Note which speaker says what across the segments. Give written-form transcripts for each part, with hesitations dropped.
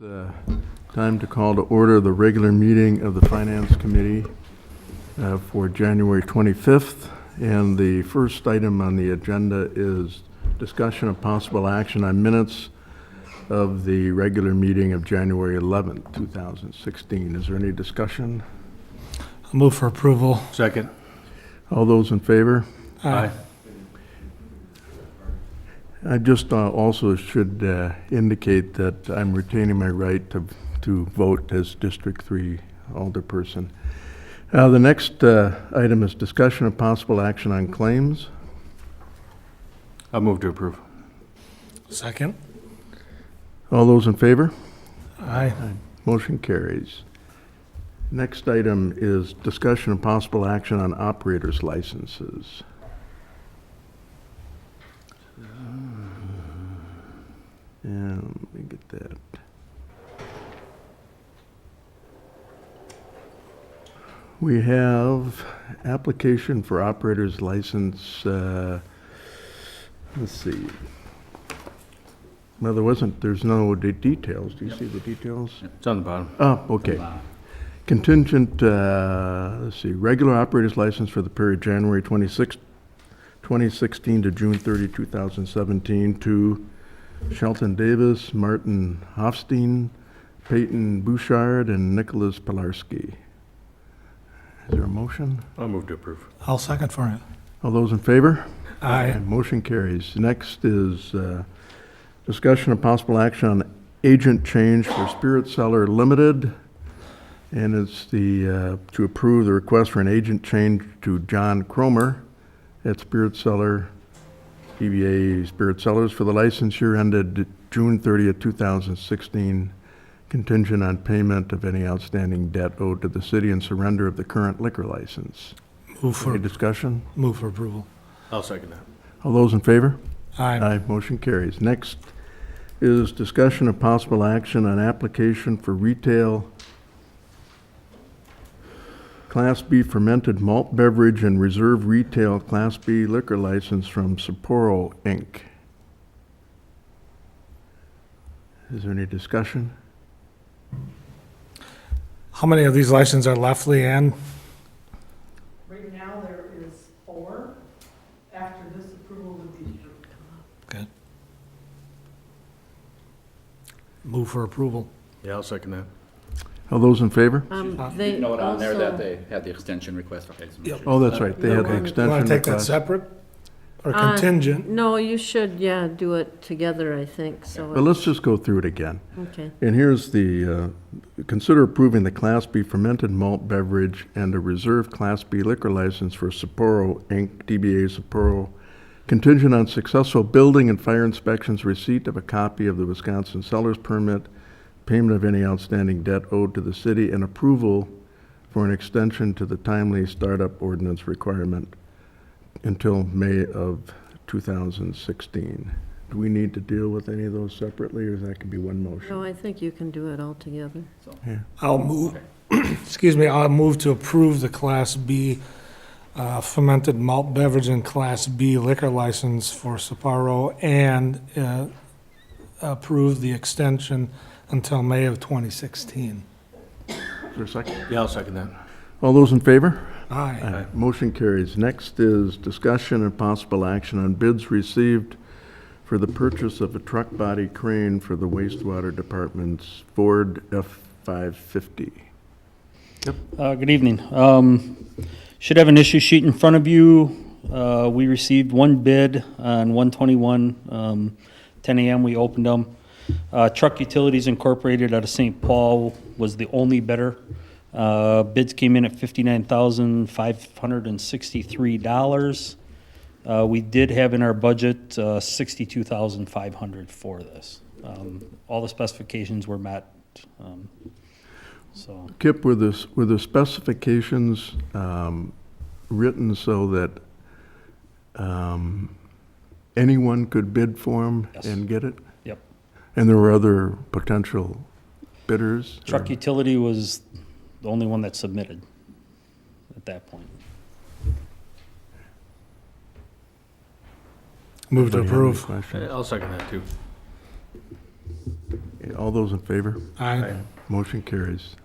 Speaker 1: Time to call to order the regular meeting of the Finance Committee for January 25th. And the first item on the agenda is discussion of possible action on minutes of the regular meeting of January 11th, 2016. Is there any discussion?
Speaker 2: I'll move for approval.
Speaker 3: Second.
Speaker 1: All those in favor?
Speaker 3: Aye.
Speaker 1: I just also should indicate that I'm retaining my right to vote as District 3 alderperson. The next item is discussion of possible action on claims.
Speaker 3: I'll move to approve.
Speaker 2: Second.
Speaker 1: All those in favor?
Speaker 2: Aye.
Speaker 1: Motion carries. Next item is discussion of possible action on operators' licenses. And let me get that. We have application for operator's license, let's see. Well, there's no details. Do you see the details?
Speaker 3: It's on the bottom.
Speaker 1: Oh, okay. Contingent, let's see, regular operator's license for the period January 26, 2016 to June 30, 2017 to Shelton Davis, Martin Hofstein, Peyton Bouchard, and Nicholas Pilarski. Is there a motion?
Speaker 3: I'll move to approve.
Speaker 2: I'll second for it.
Speaker 1: All those in favor?
Speaker 2: Aye.
Speaker 1: Motion carries. Next is discussion of possible action on agent change for Spirit Cellar Limited. And it's to approve the request for an agent change to John Cromer at Spirit Cellar, DBA Spirit Cellars, for the license year ended June 30th, 2016, contingent on payment of any outstanding debt owed to the city and surrender of the current liquor license. Any discussion?
Speaker 2: Move for approval.
Speaker 3: I'll second that.
Speaker 1: All those in favor?
Speaker 2: Aye.
Speaker 1: Motion carries. Next is discussion of possible action on application for retail Class B fermented malt beverage and reserve retail Class B liquor license from Sapporo, Inc. Is there any discussion?
Speaker 2: How many of these licenses are left, Leanne?
Speaker 4: Right now, there is 4. After this approval would be 3.
Speaker 2: Okay. Move for approval.
Speaker 3: Yeah, I'll second that.
Speaker 1: All those in favor?
Speaker 4: They
Speaker 5: Note on there that
Speaker 4: also,
Speaker 5: they had the extension request. Okay, so make
Speaker 2: Yep.
Speaker 5: sure.
Speaker 1: Oh, that's right. They had the
Speaker 4: You
Speaker 2: You
Speaker 1: extension
Speaker 2: want to take that
Speaker 1: request.
Speaker 2: separate or contingent?
Speaker 4: no, you should, do it together, I think, so.
Speaker 1: But let's just go through it again.
Speaker 4: Okay.
Speaker 1: And here's the, consider approving the Class B fermented malt beverage and a reserve Class B liquor license for Sapporo, Inc., DBA Sapporo, contingent on successful building and fire inspections, receipt of a copy of the Wisconsin seller's permit, payment of any outstanding debt owed to the city, and approval for an extension to the timely startup ordinance requirement until May of 2016. Do we need to deal with any of those separately, or that can be one motion?
Speaker 4: No, I think you can do it all together.
Speaker 2: I'll move, excuse me, I'll move to approve the Class B fermented malt beverage and Class B liquor license for Sapporo and approve the extension until May of 2016.
Speaker 1: Is there a second?
Speaker 3: Yeah, I'll second that.
Speaker 1: All those in favor?
Speaker 2: Aye.
Speaker 1: Motion carries. Next is discussion and possible action on bids received for the purchase of a truck body crane for the wastewater department's Ford F-550.
Speaker 6: Good evening. Should have an issue sheet in front of you. We received one bid on 121, 10 a.m. We opened them. Truck Utilities Incorporated out of St. Paul was the only bidder. Bids came in at $59,563. We did have in our budget $62,500 for this. All the specifications were met. So
Speaker 1: Kip, were the specifications written so that anyone could bid for them
Speaker 6: Yes.
Speaker 1: and get it?
Speaker 6: Yep.
Speaker 1: And there were other potential bidders?
Speaker 6: Truck Utility was the only one that submitted at that point.
Speaker 2: Move to
Speaker 1: Anybody have any
Speaker 2: approve.
Speaker 1: questions?
Speaker 3: I'll second that too.
Speaker 1: Okay, all those in favor?
Speaker 2: Aye.
Speaker 1: Motion carries.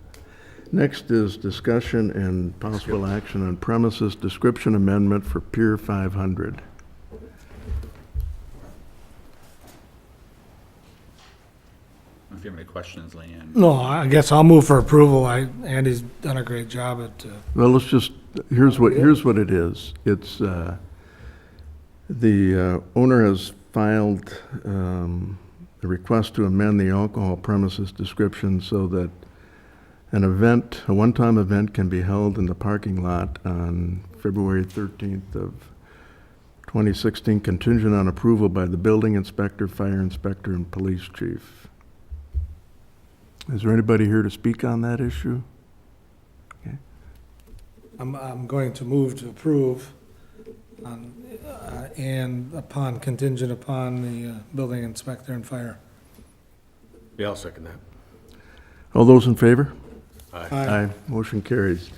Speaker 1: Next is discussion and possible action on premises description amendment for Pier 500.
Speaker 5: If you have any questions, Leanne.
Speaker 2: No, I guess I'll move for approval. Andy's done a great job at,
Speaker 1: Well, let's just, here's what it is. It's, the owner has filed a request to amend the alcohol premises description so that an event, a one-time event can be held in the parking lot on February 13th of 2016, contingent on approval by the building inspector, fire inspector, and police chief. Is there anybody here to speak on that issue?
Speaker 2: I'm going to move to approve on, and upon, contingent upon the building inspector and fire.
Speaker 3: Yeah, I'll second that.
Speaker 1: All those in favor?
Speaker 3: Aye.
Speaker 1: Motion carries.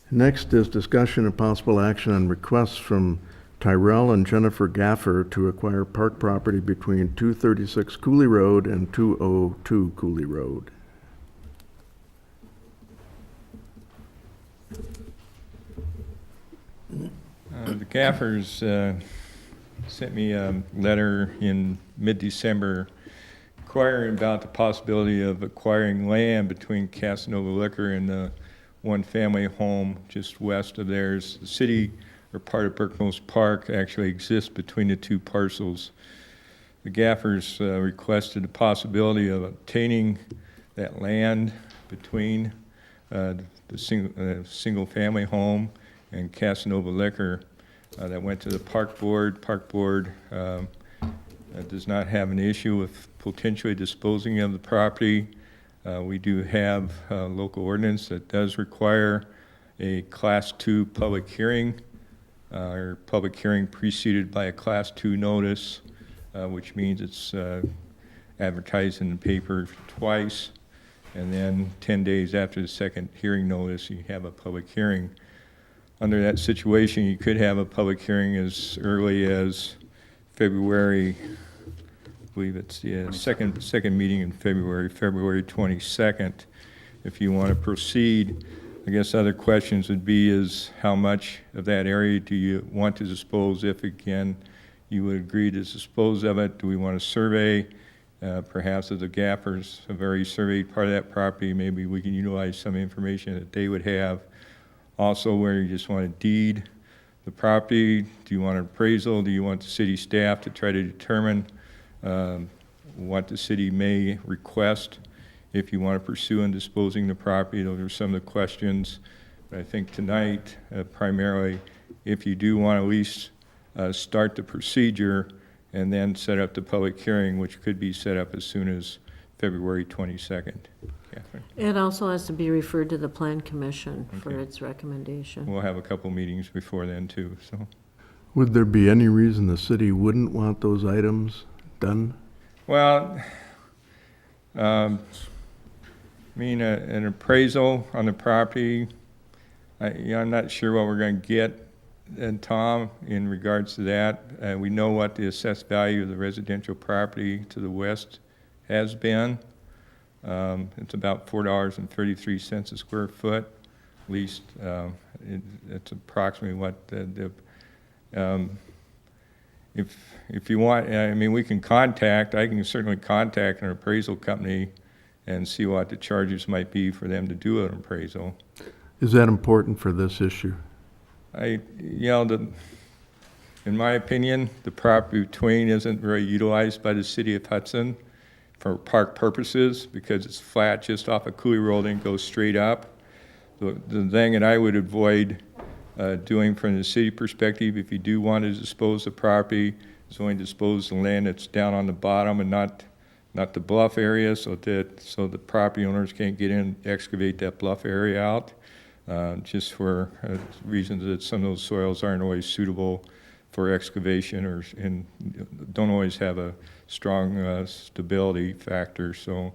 Speaker 1: Next is discussion and possible action on requests from Tyrell and Jennifer Gaffer to acquire park property between 236 Cooley Road and 202 Cooley Road.
Speaker 7: The Gaffers sent me a letter in mid-December inquiring about the possibility of acquiring land between Casanova Liquor and the one-family home just west of theirs. The city, or part of Burknose Park, actually exists between the two parcels. The Gaffers requested the possibility of obtaining that land between the single-family home and Casanova Liquor. That went to the park board. Park board does not have an issue with potentially disposing of the property. We do have a local ordinance that does require a Class 2 public hearing, or public hearing preceded by a Class 2 notice, which means it's advertised in the paper twice, and then 10 days after the second hearing notice, you have a public hearing. Under that situation, you could have a public hearing as early as February, I believe it's the second meeting in February 22nd. If you want to proceed, I guess other questions would be is how much of that area do you want to dispose if, again, you would agree to dispose of it? Do we want to survey? Perhaps if the Gaffers have already surveyed part of that property, maybe we can utilize some information that they would have. Also, where you just want to deed the property, do you want an appraisal? Do you want the city staff to try to determine what the city may request if you want to pursue in disposing the property? Those are some of the questions. But I think tonight, primarily, if you do want to at least start the procedure and then set up the public hearing, which could be set up as soon as February 22nd. Catherine?
Speaker 8: It also has to be referred to the Plan Commission for
Speaker 7: Okay.
Speaker 8: its recommendation.
Speaker 7: We'll have a couple meetings before then too, so.
Speaker 1: Would there be any reason the city wouldn't want those items done?
Speaker 7: Well, I mean, an appraisal on the property, I'm not sure what we're going to get, Tom, in regards to that. We know what the assessed value of the residential property to the west has been. It's about $4.33 a square foot, at least. It's approximately what if you want, I mean, I can certainly contact an appraisal company and see what the charges might be for them to do an appraisal.
Speaker 1: Is that important for this issue?
Speaker 7: In my opinion, the property between isn't very utilized by the city of Hudson for park purposes because it's flat just off of Cooley Road and goes straight up. The thing that I would avoid doing from the city perspective, if you do want to dispose the property, is only dispose the land that's down on the bottom and not the bluff area, so the property owners can't get in and excavate that bluff area out, just for reasons that some of those soils aren't always suitable for excavation and don't always have a strong stability factor. So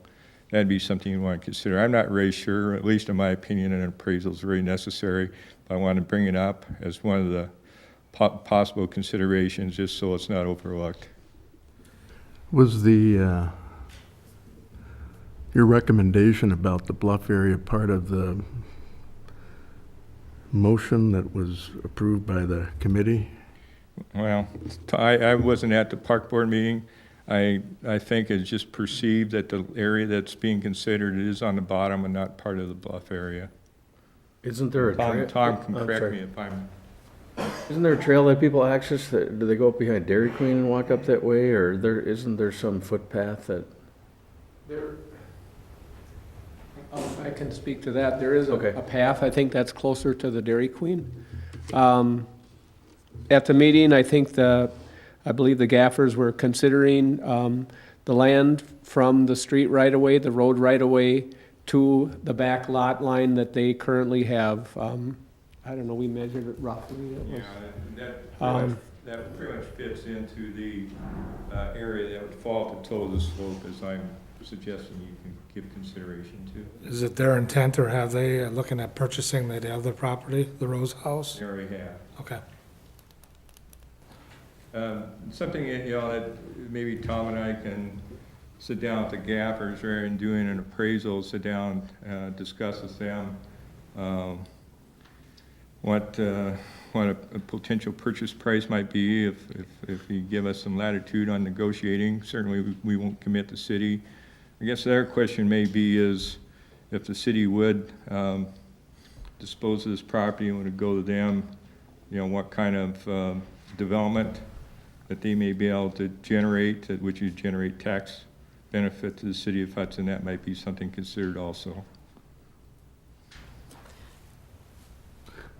Speaker 7: that'd be something you want to consider. I'm not really sure, at least in my opinion, an appraisal is really necessary. But I want to bring it up as one of the possible considerations, just so it's not overlooked.
Speaker 1: Was the Your recommendation about the bluff area part of the motion that was approved by the committee?
Speaker 7: Well, I wasn't at the park board meeting. I think it's just perceived that the area that's being considered is on the bottom and not part of the bluff area.
Speaker 3: Isn't there a trail?
Speaker 7: Tom can
Speaker 3: I'm
Speaker 7: correct
Speaker 3: sorry.
Speaker 7: me if I'm,
Speaker 3: Isn't there a trail that people access? Do they go up behind Dairy Queen and walk up that way, or isn't there some footpath that?
Speaker 9: There, I can speak to that. There is
Speaker 3: Okay.
Speaker 9: a path, I think that's closer to the Dairy Queen. At the meeting, I believe the gaffers were considering the land from the street right-of-way, the road right-of-way, to the back lot line that they currently have. I don't know, we measured it roughly. It was-
Speaker 7: that pretty much fits into the area that would fall at the toe of the slope, as I'm suggesting you can give consideration to.
Speaker 2: Is it their intent, or have they, looking at purchasing the other property, the Rose House?
Speaker 7: They already have.
Speaker 2: Okay.
Speaker 7: Something, that maybe Tom and I can sit down with the gaffers rather than doing an appraisal, sit down, discuss with them what a potential purchase price might be if you give us some latitude on negotiating. Certainly, we won't commit the city. I guess the other question may be is if the city would dispose of this property and would go to them, what kind of development that they may be able to generate, which would generate tax benefit to the city of Hudson. That might be something considered also.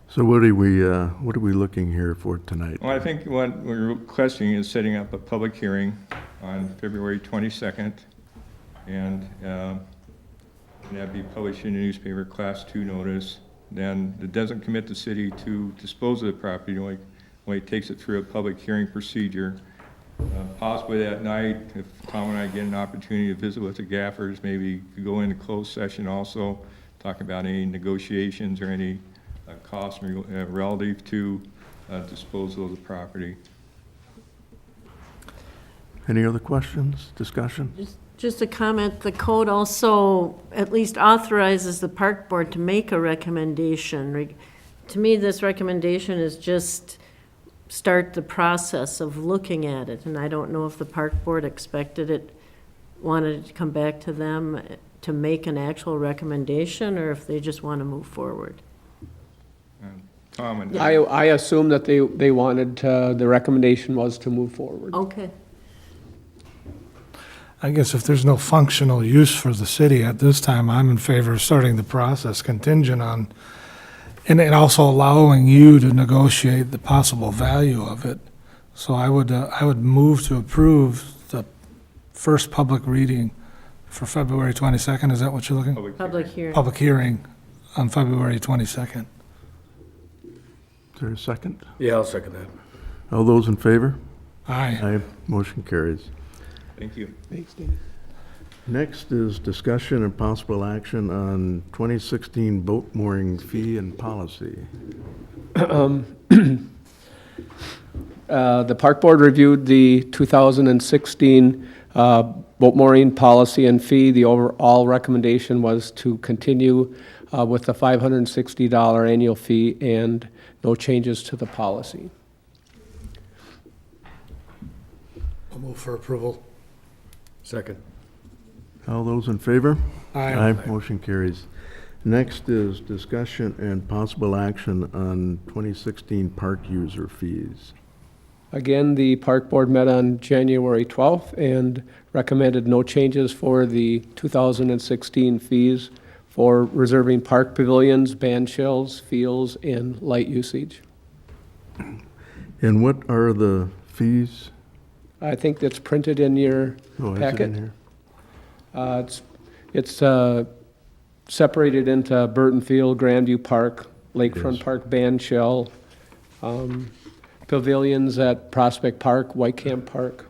Speaker 1: So what are we looking here for tonight?
Speaker 7: Well, I think what we're requesting is setting up a public hearing on February 22nd, and that'd be published in the newspaper, Class 2 notice. Then it doesn't commit the city to dispose of the property, only takes it through a public hearing procedure. Possibly that night, if Tom and I get an opportunity to visit with the gaffers, maybe could go into closed session also, talk about any negotiations or any costs relative to disposal of the property.
Speaker 1: Any other questions, discussion?
Speaker 8: Just a comment, the code also at least authorizes the park board to make a recommendation. To me, this recommendation is just start the process of looking at it, and I don't know if the park board wanted it to come back to them to make an actual recommendation, or if they just want to move forward.
Speaker 7: Tom and
Speaker 9: I assume that they wanted, the recommendation was to move forward.
Speaker 8: Okay.
Speaker 2: I guess if there's no functional use for the city at this time, I'm in favor of starting the process contingent on, and also allowing you to negotiate the possible value of it. So I would move to approve the first public reading for February 22nd. Is that what you're looking?
Speaker 8: Public hearing.
Speaker 2: Public hearing on February 22nd.
Speaker 1: Is there a second?
Speaker 3: Yeah, I'll second that.
Speaker 1: All those in favor?
Speaker 2: Aye.
Speaker 1: Aye. Motion carries.
Speaker 7: Thank you.
Speaker 9: Thanks, Danny.
Speaker 1: Next is discussion and possible action on 2016 boat mooring fee and policy.
Speaker 9: The park board reviewed the 2016 boat mooring policy and fee. The overall recommendation was to continue with the $560 annual fee and no changes to the policy.
Speaker 2: I'll move for approval.
Speaker 3: Second.
Speaker 1: All those in favor?
Speaker 2: Aye.
Speaker 1: Motion carries. Next is discussion and possible action on 2016 park user fees.
Speaker 9: Again, the park board met on January 12th and recommended no changes for the 2016 fees for reserving park pavilions, band shells, fields, and light usage.
Speaker 1: And what are the fees?
Speaker 9: I think that's printed in your
Speaker 1: Oh, is it
Speaker 9: packet.
Speaker 1: in here?
Speaker 9: It's separated into Burton Field, Grandview Park, Lakefront
Speaker 1: Yes.
Speaker 9: Park, Band Shell, pavilions at Prospect Park, White Camp Park.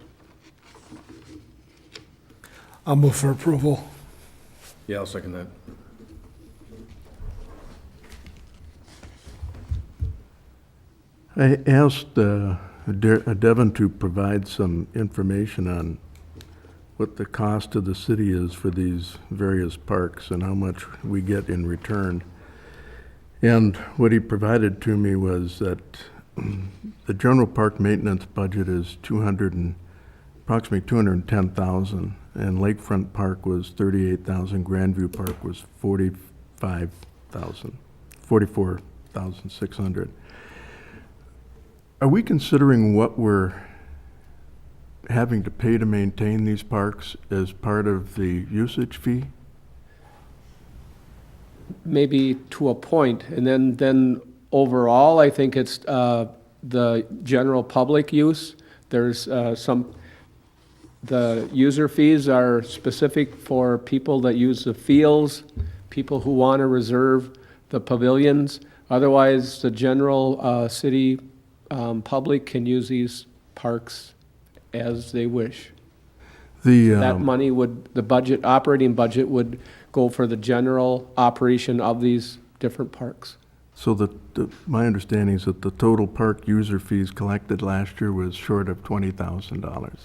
Speaker 2: I'll move for approval.
Speaker 3: Yeah, I'll second that.
Speaker 1: I asked Devin to provide some information on what the cost to the city is for these various parks and how much we get in return. And what he provided to me was that the general park maintenance budget is approximately 210,000, and Lakefront Park was 38,000, Grandview Park was 44,600. Are we considering what we're having to pay to maintain these parks as part of the usage fee?
Speaker 9: Maybe to a point, and then overall, I think it's the general public use. There's the user fees are specific for people that use the fields, people who want to reserve the pavilions. Otherwise, the general city public can use these parks as they wish. That money would, the budget, operating budget would go for the general operation of these different parks.
Speaker 1: So my understanding is that the total park user fees collected last year was short of $20,000.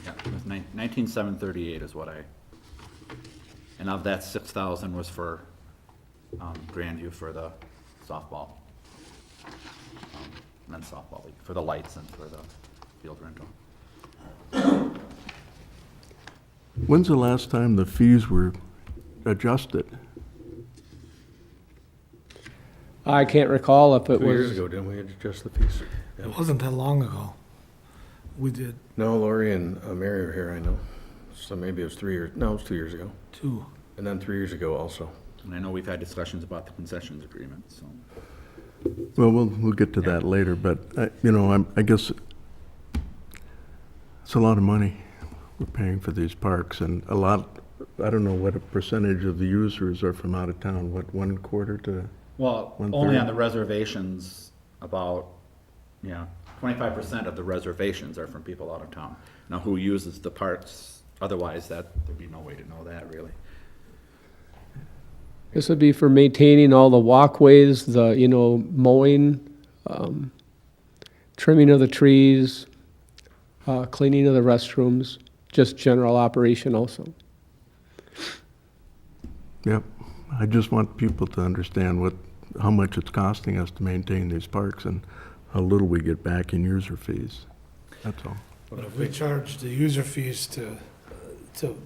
Speaker 5: Yeah, it was 19,738 is what and of that, 6,000 was for Grandview for the softball. Men's softball league, for the lights and for the field rental.
Speaker 1: When's the last time the fees were adjusted?
Speaker 9: I can't recall if it
Speaker 3: 2 years
Speaker 9: was,
Speaker 3: ago, didn't we adjust the fees?
Speaker 2: It wasn't that long ago. We did
Speaker 3: No, Lori and Mary were here, I know. So maybe it was 3 years, no, it was 2 years ago.
Speaker 2: two.
Speaker 3: And then 3 years ago also.
Speaker 5: And I know we've had discussions about the concessions agreement, so.
Speaker 1: Well, we'll get to that later, but, I guess it's a lot of money we're paying for these parks, and a lot, I don't know what a percentage of the users are from out of town, what, 1/4 to?
Speaker 5: Well,
Speaker 1: 1/3?
Speaker 5: only on the reservations, about, 25% of the reservations are from people out of town. Now, who uses the parks, otherwise there'd be no way to know that, really.
Speaker 9: this would be for maintaining all the walkways, the, mowing, trimming of the trees, cleaning of the restrooms, just general operation also.
Speaker 1: Yep. I just want people to understand how much it's costing us to maintain these parks and how little we get back in user fees. That's all.
Speaker 2: But if we charge the user fees to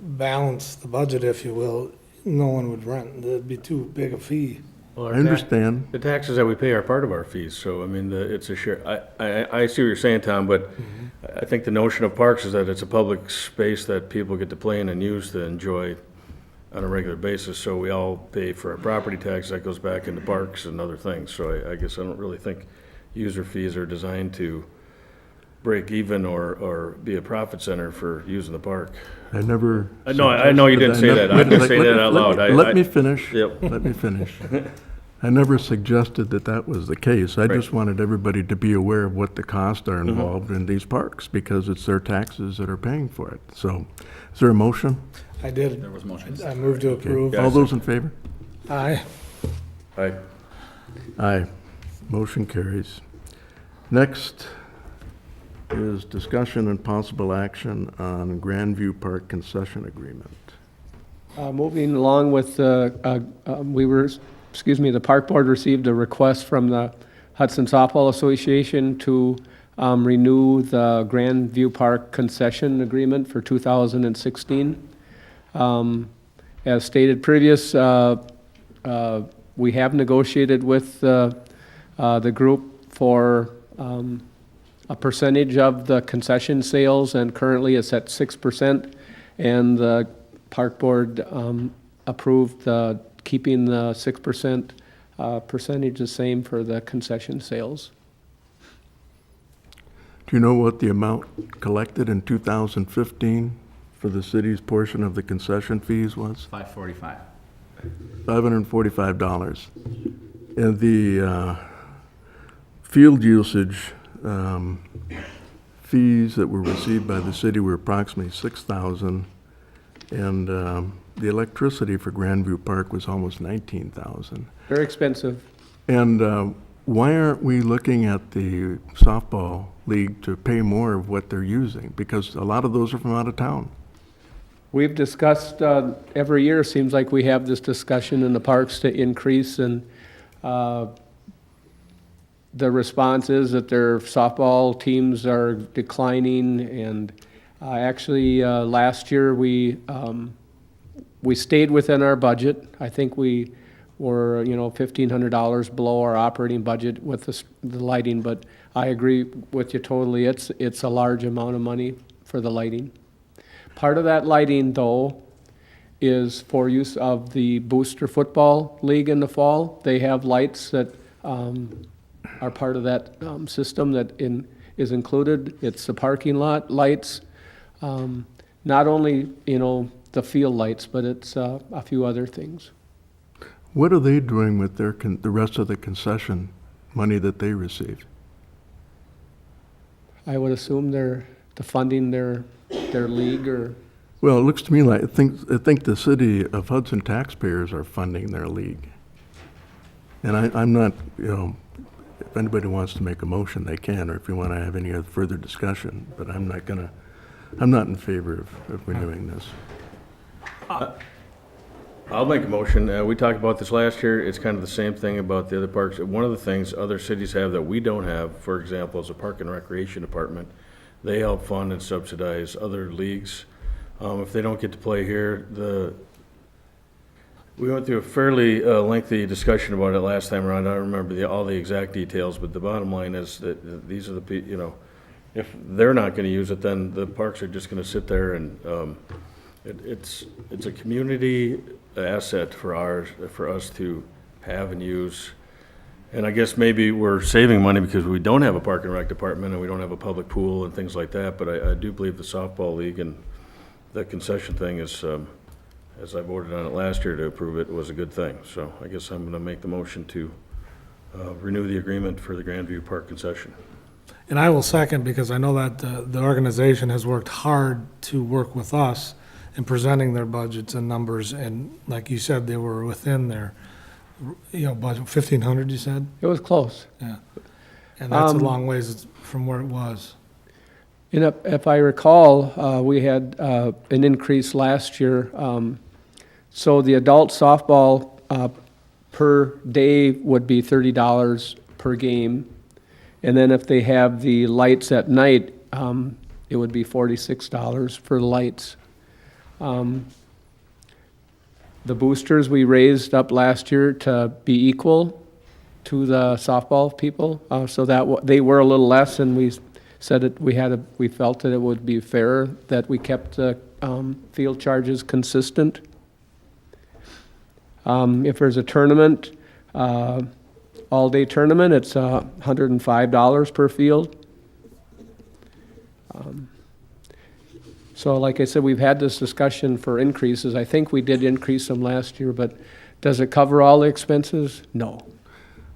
Speaker 2: balance the budget, if you will, no one would rent. That'd be too big a fee.
Speaker 3: Well,
Speaker 1: I understand.
Speaker 3: The taxes that we pay are part of our fees, so, I mean, it's a share. I see what you're saying, Tom, but I think the notion of parks is that it's a public space that people get to play in and use to enjoy on a regular basis, so we all pay for our property tax that goes back into parks and other things, so I guess I don't really think user fees are designed to break even or be a profit center for using the park.
Speaker 1: I never.
Speaker 3: No, I know you didn't say that. I didn't say that out loud.
Speaker 1: Let me finish.
Speaker 3: Yep.
Speaker 1: Let me finish. I never suggested that was the case. I just wanted everybody to be aware of what the costs are involved in these parks, because it's their taxes that are paying for it. So, is there a motion?
Speaker 2: I did.
Speaker 5: There was motions.
Speaker 2: I moved to approve.
Speaker 1: All those in favor?
Speaker 2: Aye.
Speaker 3: Aye.
Speaker 1: Aye. Motion carries. Next is discussion and possible action on Grandview Park concession agreement.
Speaker 9: Moving along with the park board received a request from the Hudson Softball Association to renew the Grandview Park concession agreement for 2016. As stated previous, we have negotiated with the group for a percentage of the concession sales, and currently it's at 6%. And the park board approved keeping the 6% percentage the same for the concession sales.
Speaker 1: Do you know what the amount collected in 2015 for the city's portion of the concession fees was?
Speaker 5: $545.
Speaker 1: $545. And the field usage fees that were received by the city were approximately $6,000, and the electricity for Grandview Park was almost $19,000.
Speaker 9: Very expensive.
Speaker 1: And why aren't we looking at the softball league to pay more of what they're using? Because a lot of those are from out of town.
Speaker 9: We've discussed, every year, seems like we have this discussion in the parks to increase, and the response is that their softball teams are declining, and actually, last year, we stayed within our budget. I think we were, $1,500 below our operating budget with the lighting, but I agree with you totally. It's a large amount of money for the lighting. Part of that lighting, though, is for use of the Booster Football League in the fall. They have lights that are part of that system that is included. It's the parking lot lights, not only, the field lights, but it's a few other things.
Speaker 1: What are they doing with the rest of the concession money that they received?
Speaker 9: I would assume they're funding their league, or
Speaker 1: Well, it looks to me like, I think the city of Hudson taxpayers are funding their league. And I'm not, if anybody wants to make a motion, they can, or if you want to have any other further discussion, but I'm not in favor of renewing this.
Speaker 3: I'll make a motion. We talked about this last year. It's kind of the same thing about the other parks. One of the things other cities have that we don't have, for example, is a park and recreation department. They help fund and subsidize other leagues. If they don't get to play here, we went through a fairly lengthy discussion about it last time around. I don't remember all the exact details, but the bottom line is that these are the if they're not going to use it, then the parks are just going to sit there, and it's a community asset for us to have and use. And I guess maybe we're saving money because we don't have a park and rec department and we don't have a public pool and things like that, but I do believe the softball league and the concession thing is, as I voted on it last year to approve it, was a good thing. So I guess I'm gonna make the motion to renew the agreement for the Grandview Park concession.
Speaker 2: And I will second, because I know that the organization has worked hard to work with us in presenting their budgets and numbers, and like you said, they were within their, budget. 1,500, you said?
Speaker 9: it was close.
Speaker 2: Yeah. And that's a long ways from where it was.
Speaker 9: And if I recall, we had an increase last year. So the adult softball per day would be $30 per game. And then if they have the lights at night, it would be $46 for the lights. The boosters we raised up last year to be equal to the softball people, so that they were a little less, and we said that we felt that it would be fair that we kept the field charges consistent. If there's a tournament, all-day tournament, it's $105 per field. So like I said, we've had this discussion for increases. I think we did increase them last year, but does it cover all the expenses? No.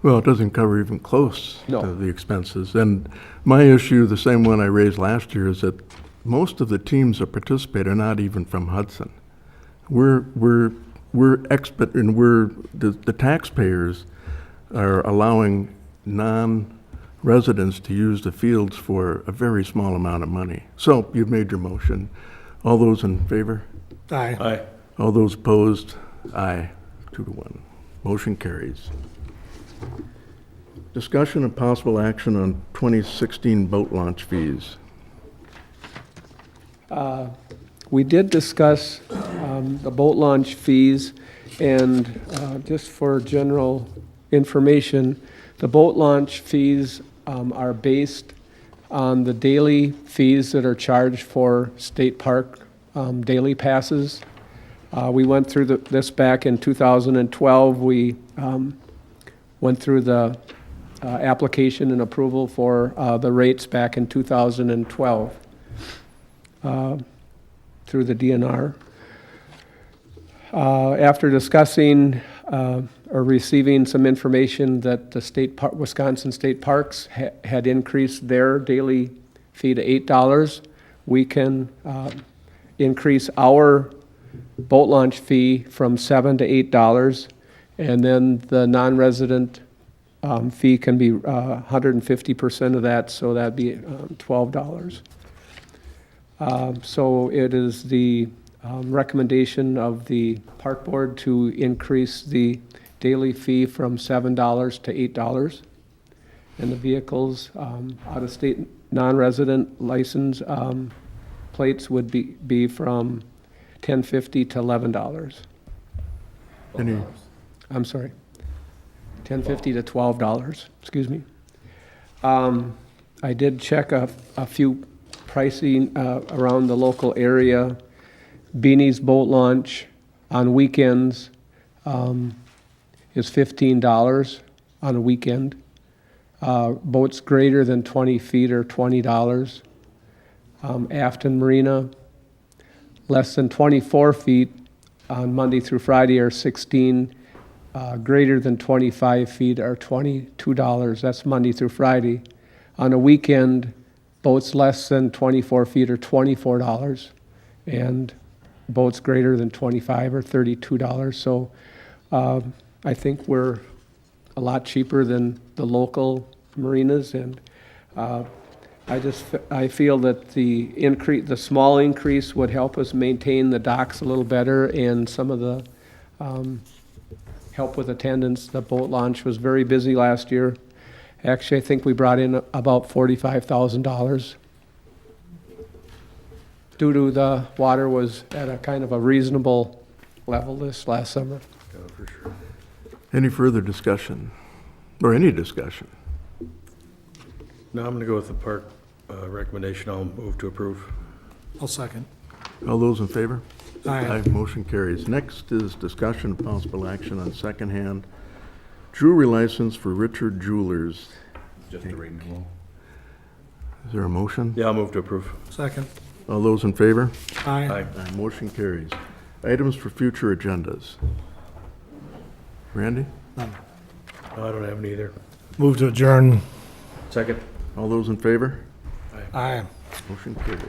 Speaker 1: Well, it doesn't cover even close
Speaker 9: No.
Speaker 1: to the expenses. And my issue, the same one I raised last year, is that most of the teams that participate are not even from Hudson. The taxpayers are allowing non-residents to use the fields for a very small amount of money. So you've made your motion. All those in favor?
Speaker 2: Aye.
Speaker 3: Aye.
Speaker 1: All those opposed? Aye, 2-1. Motion carries. Discussion and possible action on 2016 boat launch fees.
Speaker 9: We did discuss the boat launch fees, and just for general information, the boat launch fees are based on the daily fees that are charged for state park daily passes. We went through this back in 2012. We went through the application and approval for the rates back in 2012 through the DNR. After discussing or receiving some information that the Wisconsin State Parks had increased their daily fee to $8, we can increase our boat launch fee from $7 to $8, and then the non-resident fee can be 150% of that, so that'd be $12. So it is the recommendation of the park board to increase the daily fee from $7 to $8. And the vehicles, out-of-state non-resident license plates would be from $10.50 to $11.
Speaker 1: Any,
Speaker 9: I'm sorry, $10.50 to $12, excuse me. I did check a few pricing around the local area. Beanie's boat launch on weekends is $15 on a weekend. Boats greater than 20 feet are $20. Afton Marina, less than 24 feet on Monday through Friday are 16. Greater than 25 feet are $22. That's Monday through Friday. On a weekend, boats less than 24 feet are $24. And boats greater than 25 are $32. So I think we're a lot cheaper than the local marinas, and I feel that the small increase would help us maintain the docks a little better, and some of the help with attendance. The boat launch was very busy last year. Actually, I think we brought in about $45,000 due to the water was at a kind of a reasonable level this last summer.
Speaker 1: any further discussion? Or any discussion?
Speaker 3: No, I'm gonna go with the park recommendation. I'll move to approve.
Speaker 2: I'll second.
Speaker 1: All those in favor?
Speaker 2: Aye.
Speaker 1: Motion carries. Next is discussion of possible action on secondhand jewelry license for Richard Jewelers.
Speaker 5: Just a renewal.
Speaker 1: Is there a motion?
Speaker 3: Yeah, I'll move to approve.
Speaker 2: Second.
Speaker 1: All those in favor?
Speaker 2: Aye.
Speaker 1: Motion carries. Items for future agendas. Randy?
Speaker 3: No, I don't have any either.
Speaker 2: Move to adjourn.
Speaker 3: Second.
Speaker 1: All those in favor?
Speaker 2: Aye.
Speaker 1: Motion carries.